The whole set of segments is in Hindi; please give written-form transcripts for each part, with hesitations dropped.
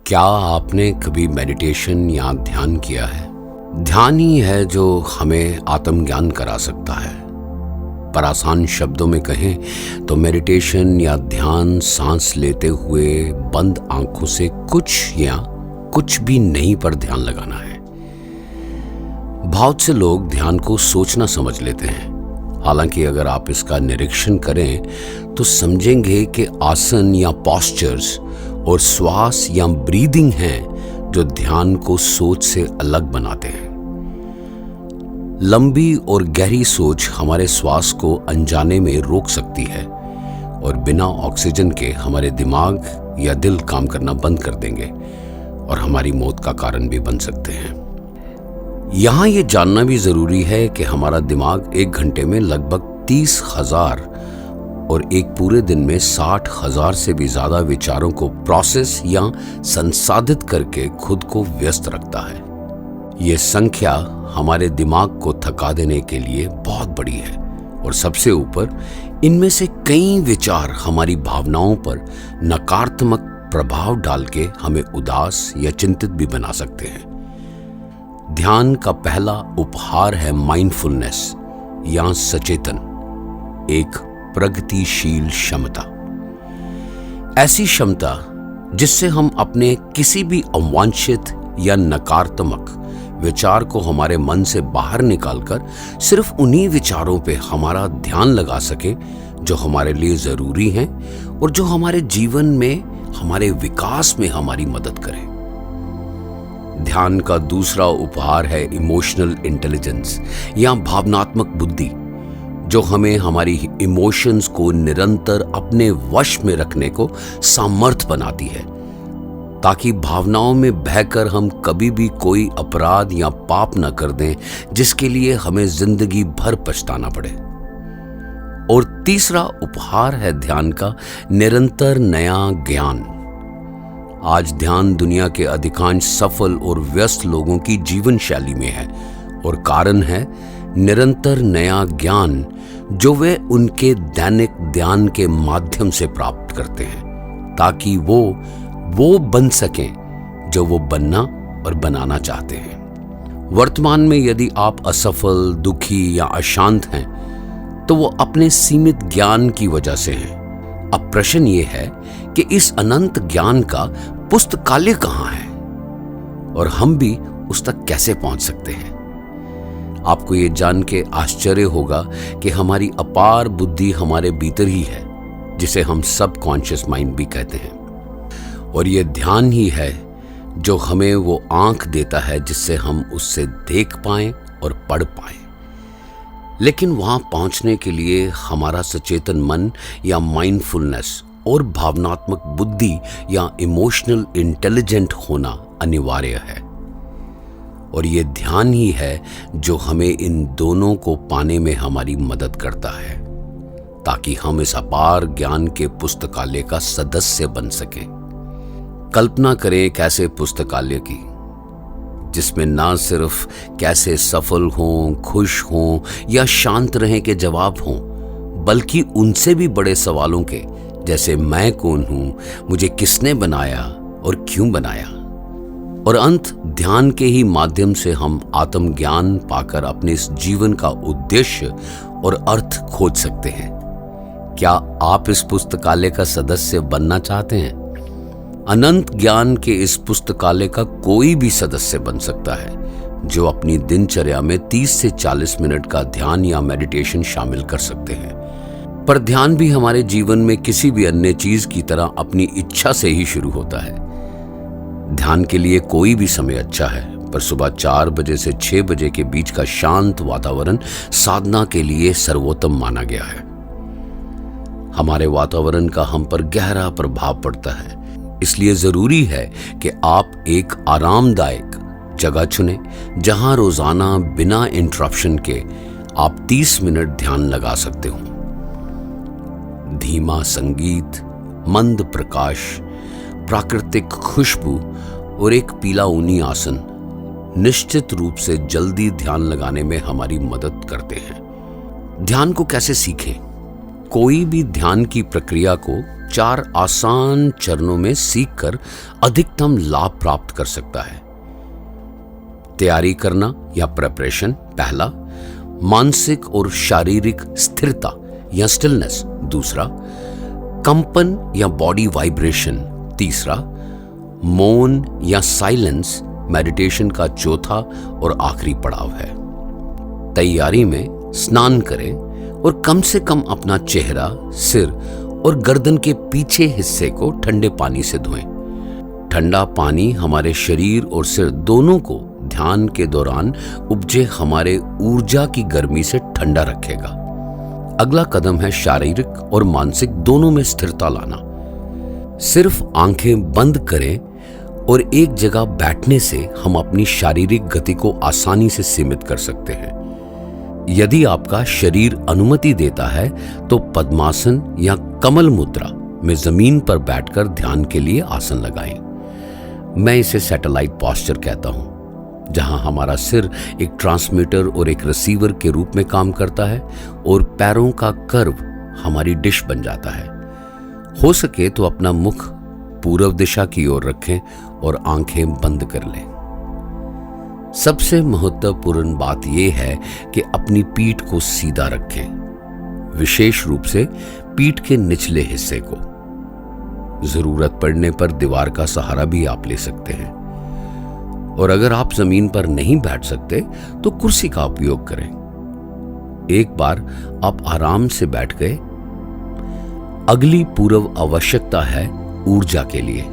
क्या आपने कभी मेडिटेशन या ध्यान किया है? ध्यान ही है जो हमें आत्मज्ञान करा सकता है। पर आसान शब्दों में कहें तो मेडिटेशन या ध्यान सांस लेते हुए बंद आंखों से कुछ या कुछ भी नहीं पर ध्यान लगाना है। बहुत से लोग ध्यान को सोचना समझ लेते हैं। हालांकि अगर आप इसका निरीक्षण करें तो समझेंगे कि आसन या पॉस्चर्स और श्वास या ब्रीदिंग हैं जो ध्यान को सोच से अलग बनाते हैं। लंबी और गहरी सोच हमारे श्वास को अनजाने में रोक सकती है और बिना ऑक्सीजन के हमारे दिमाग या दिल काम करना बंद कर देंगे और हमारी मौत का कारण भी बन सकते हैं। यहाँ ये जानना भी जरूरी है कि हमारा दिमाग 1 घंटे में लगभग 30,000 और एक पूरे दिन में 60,000 से भी ज्यादा विचारों को प्रोसेस या संसाधित करके खुद को व्यस्त रखता है। ये संख्या हमारे दिमाग को थका देने के लिए बहुत बड़ी है और सबसे ऊपर इनमें से कई विचार हमारी भावनाओं पर नकारात्मक प्रभाव डाल के हमें उदास या चिंतित भी बना सकते हैं। ध्यान का पहला उपहार है माइंडफुलनेस या सचेतन, एक प्रगतिशील क्षमता। ऐसी क्षमता जिससे हम अपने किसी भी अवांछित या नकारात्मक विचार को हमारे मन से बाहर निकालकर सिर्फ उन्हीं विचारों पे हमारा ध्यान लगा सके जो हमारे लिए जरूरी हैं और जो हमारे जीवन में हमारे विकास में हमारी मदद करें। ध्यान का दूसरा उपहार है इमोशनल इंटेलिजेंस या भावनात्मक बुद्धि, जो हमें हमारी इमोशंस को निरंतर अपने वश में रखने को सामर्थ्य बनाती है, ताकि भावनाओं में बहकर हम कभी भी कोई अपराध या पाप न कर दें जिसके लिए हमें जिंदगी भर पछताना पड़े। और तीसरा उपहार है ध्यान का निरंतर नया ज्ञान। आज ध्यान दुनिया के अधिकांश सफल और व्यस्त लोगों की जीवन शैली में है और कारण है निरंतर नया ज्ञान जो वे उनके दैनिक ध्यान के माध्यम से प्राप्त करते हैं, ताकि वो बन सकें जो वो बनना और बनाना चाहते हैं। वर्तमान में यदि आप असफल, दुखी या अशांत हैं तो वो अपने सीमित ज्ञान की वजह से हैं। अब प्रश्न ये है कि इस अनंत ज्ञान का पुस्तकालय कहाँ है और हम भी उस तक कैसे पहुंच सकते हैं। आपको ये जान के आश्चर्य होगा कि हमारी अपार बुद्धि हमारे भीतर ही है, जिसे हम सबकॉन्शियस माइंड भी कहते हैं। और ये ध्यान ही है जो हमें वो आंख देता है जिससे हम उससे देख पाएं और पढ़ पाएं। लेकिन वहां पहुंचने के लिए हमारा सचेतन मन या माइंडफुलनेस और भावनात्मक बुद्धि या इमोशनल इंटेलिजेंट होना अनिवार्य है। और ये ध्यान ही है जो हमें इन दोनों को पाने में हमारी मदद करता है, ताकि हम इस अपार ज्ञान के पुस्तकालय का सदस्य बन सकें। कल्पना करें एक ऐसे पुस्तकालय की जिसमें ना सिर्फ कैसे सफल हों, खुश हों या शांत रहें के जवाब हों, बल्कि उनसे भी बड़े सवालों के, जैसे मैं कौन हूं, मुझे किसने बनाया और क्यों बनाया। और अंत ध्यान के ही माध्यम से हम आत्मज्ञान पाकर अपने इस जीवन का उद्देश्य और अर्थ खोज सकते हैं। क्या आप इस पुस्तकालय का सदस्य बनना चाहते हैं? अनंत ज्ञान के इस पुस्तकालय का कोई भी सदस्य बन सकता है जो अपनी दिनचर्या में 30 से 40 मिनट का ध्यान या मेडिटेशन शामिल कर सकते हैं। पर ध्यान भी हमारे जीवन में किसी भी अन्य चीज की तरह अपनी इच्छा से ही शुरू होता है। ध्यान के लिए कोई भी समय अच्छा है, पर सुबह 4 बजे से 6 बजे के बीच का शांत वातावरण साधना के लिए सर्वोत्तम माना गया है। हमारे वातावरण का हम पर गहरा प्रभाव पड़ता है, इसलिए जरूरी है कि आप एक आरामदायक जगह चुनें जहां रोजाना बिना इंटरप्शन के आप 30 मिनट ध्यान लगा सकते हो। धीमा संगीत, मंद प्रकाश, प्राकृतिक खुशबू और एक पीला ऊनी आसन निश्चित रूप से जल्दी ध्यान लगाने में हमारी मदद करते हैं। ध्यान को कैसे सीखें? कोई भी ध्यान की प्रक्रिया को 4 आसान चरणों में सीखकर अधिकतम लाभ प्राप्त कर सकता है। तैयारी करना या प्रिपरेशन पहला, मानसिक और शारीरिक स्थिरता या स्टिलनेस दूसरा, कंपन या बॉडी वाइब्रेशन तीसरा, मौन या साइलेंस मेडिटेशन का चौथा और आखिरी पड़ाव है। तैयारी में स्नान करें और कम से कम अपना चेहरा, सिर और गर्दन के पीछे हिस्से को ठंडे पानी से धोएं। ठंडा पानी हमारे शरीर और सिर दोनों को ध्यान के दौरान उपजे हमारे ऊर्जा की गर्मी से ठंडा रखेगा। अगला कदम है शारीरिक और मानसिक दोनों में स्थिरता लाना। सिर्फ आंखें बंद करें और एक जगह बैठने से हम अपनी शारीरिक गति को आसानी से सीमित कर सकते हैं। यदि आपका शरीर अनुमति देता है तो पद्मासन या कमल मुद्रा में जमीन पर बैठकर ध्यान के लिए आसन लगाएं। मैं इसे सैटेलाइट पोस्चर कहता हूं, जहां हमारा सिर एक ट्रांसमीटर और एक रिसीवर के रूप में काम करता है और पैरों का कर्व हमारी डिश बन जाता है। हो सके तो अपना मुख पूर्व दिशा की ओर रखें और आंखें बंद कर लें। सबसे महत्वपूर्ण बात यह है कि अपनी पीठ को सीधा रखें, विशेष रूप से पीठ के निचले हिस्से को। जरूरत पड़ने पर दीवार का सहारा भी आप ले सकते हैं, और अगर आप जमीन पर नहीं बैठ सकते तो कुर्सी का उपयोग करें। एक बार आप आराम से बैठ गए, अगली पूर्व आवश्यकता है ऊर्जा के लिए।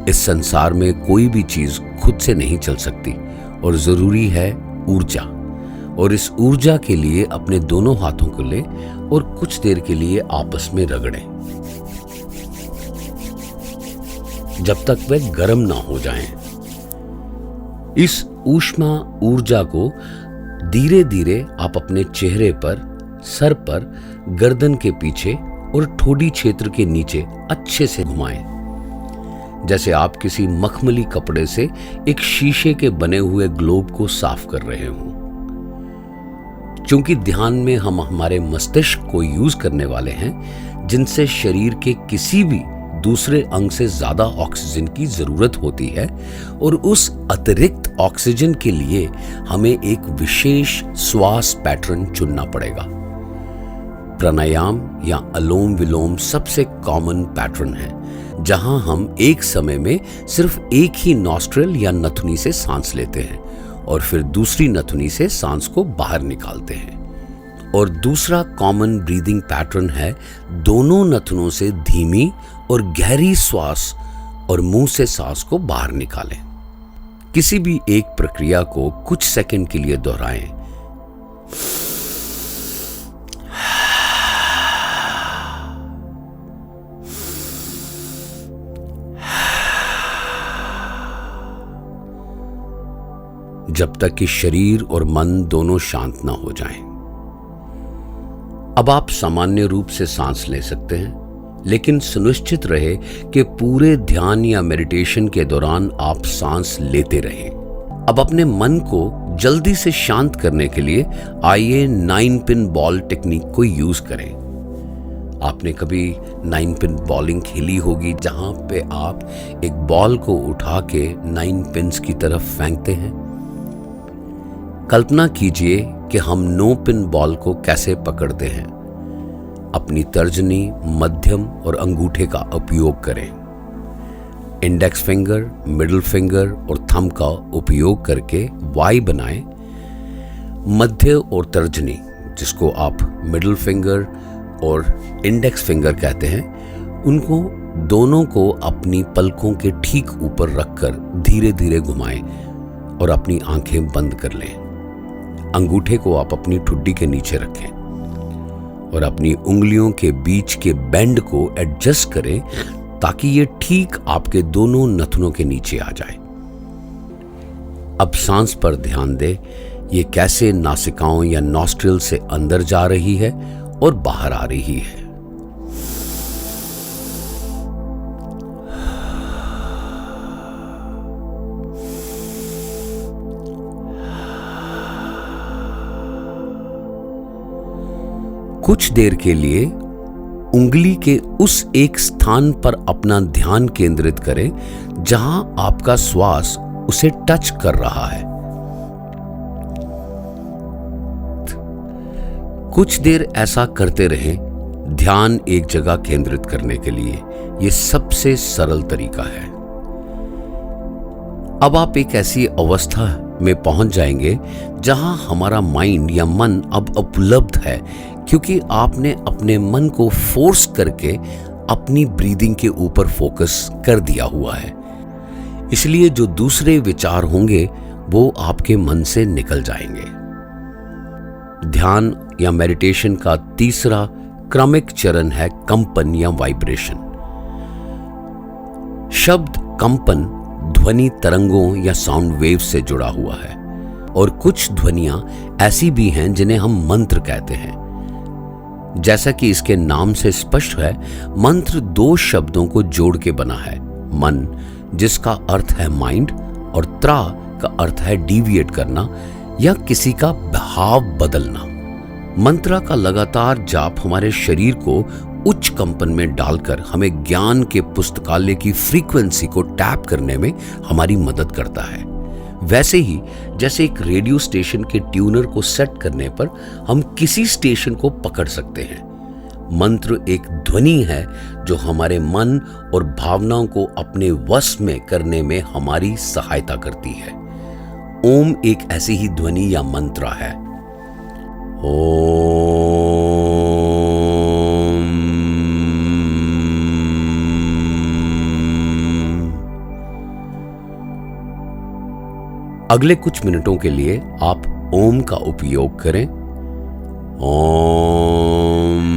इस संसार में कोई भी चीज खुद से नहीं चल सकती और जरूरी है ऊर्जा। और इस ऊर्जा के लिए अपने दोनों हाथों को लें और कुछ देर के लिए आपस में रगड़ें, जब तक वे गर्म ना हो जाएं। इस ऊष्मा ऊर्जा को धीरे धीरे आप अपने चेहरे पर, सर पर, गर्दन के पीछे और ठोडी क्षेत्र के नीचे अच्छे से घुमाएं, जैसे आप किसी मखमली कपड़े से एक शीशे के बने हुए ग्लोब को साफ कर रहे हों। क्योंकि ध्यान में हम हमारे मस्तिष्क को यूज करने वाले हैं, जिनसे शरीर के किसी भी दूसरे अंग से ज्यादा ऑक्सीजन की जरूरत होती है, और उस अतिरिक्त ऑक्सीजन के लिए हमें एक विशेष श्वास पैटर्न चुनना पड़ेगा। प्राणायाम या अलोम विलोम सबसे कॉमन पैटर्न है, जहां हम एक समय में सिर्फ एक ही नॉस्ट्रिल या नथुनी से सांस लेते हैं और फिर दूसरी नथुनी से सांस को बाहर निकालते हैं। और दूसरा कॉमन ब्रीदिंग पैटर्न है दोनों नथुनों से धीमी और गहरी श्वास और मुंह से सांस को बाहर निकालें। किसी भी एक प्रक्रिया को कुछ सेकंड के लिए दोहराएं। जब तक कि शरीर और मन दोनों शांत ना हो जाएं। अब आप सामान्य रूप से सांस ले सकते हैं, लेकिन सुनिश्चित रहे कि पूरे ध्यान या मेडिटेशन के दौरान आप सांस लेते रहें। अब अपने मन को जल्दी से शांत करने के लिए आइए 9 पिन बॉल टेक्निक को यूज करें। आपने कभी 9 पिन बॉलिंग खेली होगी, जहां पे आप एक बॉल को उठा के 9 पिन्स की तरफ फेंकते हैं। कल्पना कीजिए कि हम 9 पिन बॉल को कैसे पकड़ते हैं। अपनी तर्जनी, मध्यम और अंगूठे का उपयोग करें। इंडेक्स फिंगर, मिडिल फिंगर और थंब का उपयोग करके वाई बनाएं। मध्य और तर्जनी, जिसको आप मिडिल फिंगर और इंडेक्स फिंगर कहते हैं, उनको दोनों को अपनी पलकों के ठीक ऊपर रखकर धीरे धीरे घुमाएं और अपनी आंखें बंद कर लें। अंगूठे को आप अपनी ठुड्डी के नीचे रखें और अपनी उंगलियों के बीच के बेंड को एडजस्ट करें ताकि ये ठीक आपके दोनों नथुनों के नीचे आ जाए। अब सांस पर ध्यान दें, ये कैसे नासिकाओं या नॉस्ट्रिल से अंदर जा रही है और बाहर आ रही है। कुछ देर के लिए उंगली के उस एक स्थान पर अपना ध्यान केंद्रित करें जहां आपका श्वास उसे टच कर रहा है। कुछ देर ऐसा करते रहें। ध्यान एक जगह केंद्रित करने के लिए यह सबसे सरल तरीका है। अब आप एक ऐसी अवस्था में पहुंच जाएंगे जहां हमारा माइंड या मन अब उपलब्ध है, क्योंकि आपने अपने मन को फोर्स करके अपनी ब्रीदिंग के ऊपर फोकस कर दिया हुआ है। इसलिए जो दूसरे विचार होंगे वो आपके मन से निकल जाएंगे। ध्यान या मेडिटेशन का तीसरा क्रमिक चरण है कंपन या वाइब्रेशन। शब्द कंपन ध्वनि तरंगों या साउंड वेव से जुड़ा हुआ है, और कुछ ध्वनियां ऐसी भी हैं जिन्हें हम मंत्र कहते हैं। जैसा कि इसके नाम से स्पष्ट है, मंत्र दो शब्दों को जोड़ के बना है। मन, जिसका अर्थ है माइंड, और त्रा का अर्थ है डिविएट करना या किसी का भाव बदलना। मंत्रा का लगातार जाप हमारे शरीर को उच्च कंपन में डालकर हमें ज्ञान के पुस्तकालय की फ्रीक्वेंसी को टैप करने में हमारी मदद करता है। वैसे ही जैसे एक रेडियो स्टेशन के ट्यूनर को सेट करने पर हम किसी स्टेशन को पकड़ सकते हैं, मंत्र एक ध्वनि है जो हमारे मन और भावनाओं को अपने वश में करने में हमारी सहायता करती है। ओम एक ऐसी ही ध्वनि या मंत्र है। ओम। अगले कुछ मिनटों के लिए आप ओम का उपयोग करें। ओम।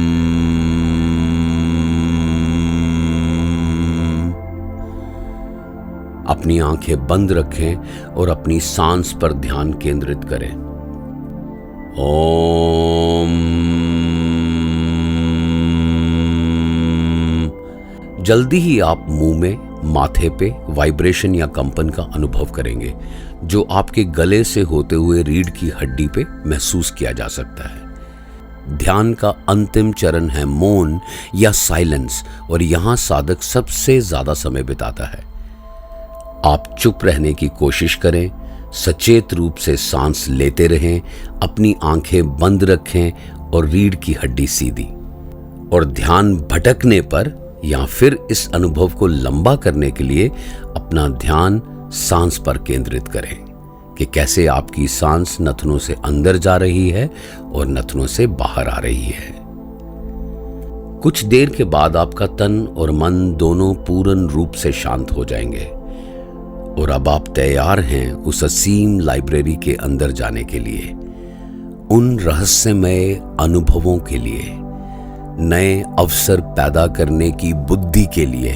अपनी आंखें बंद रखें और अपनी सांस पर ध्यान केंद्रित करें। ओम। जल्दी ही आप मुंह में, माथे पे वाइब्रेशन या कंपन का अनुभव करेंगे, जो आपके गले से होते हुए रीढ़ की हड्डी पे महसूस किया जा सकता है। ध्यान का अंतिम चरण है मौन या साइलेंस, और यहां साधक सबसे ज्यादा समय बिताता है। आप चुप रहने की कोशिश करें, सचेत रूप से सांस लेते रहें, अपनी आंखें बंद रखें और रीढ़ की हड्डी सीधी। और ध्यान भटकने पर या फिर इस अनुभव को लंबा करने के लिए अपना ध्यान सांस पर केंद्रित करें कि कैसे आपकी सांस नथनों से अंदर जा रही है और नथनों से बाहर आ रही है। कुछ देर के बाद आपका तन और मन दोनों पूर्ण रूप से शांत हो जाएंगे, और अब आप तैयार हैं उस असीम लाइब्रेरी के अंदर जाने के लिए, उन रहस्यमय अनुभवों के लिए, नए अवसर पैदा करने की बुद्धि के लिए,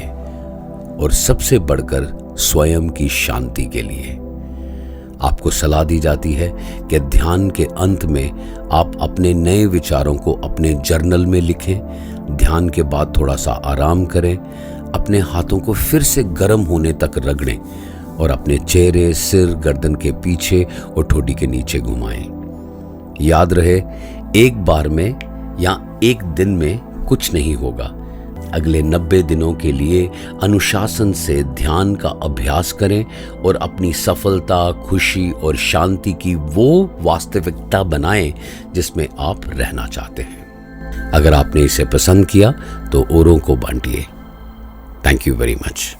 और सबसे बढ़कर स्वयं की शांति के लिए। आपको सलाह दी जाती है कि ध्यान के अंत में आप अपने नए विचारों को अपने जर्नल में लिखें। ध्यान के बाद थोड़ा सा आराम करें, अपने हाथों को फिर से गर्म होने तक रगड़ें और अपने चेहरे, सिर, गर्दन के पीछे और ठोड़ी के नीचे घुमाएं। याद रहे, एक बार में या एक दिन में कुछ नहीं होगा। अगले 90 दिनों के लिए अनुशासन से ध्यान का अभ्यास करें और अपनी सफलता, खुशी और शांति की वो वास्तविकता बनाएं जिसमें आप रहना चाहते हैं। अगर आपने इसे पसंद किया तो औरों को बांटिए। Thank you very much.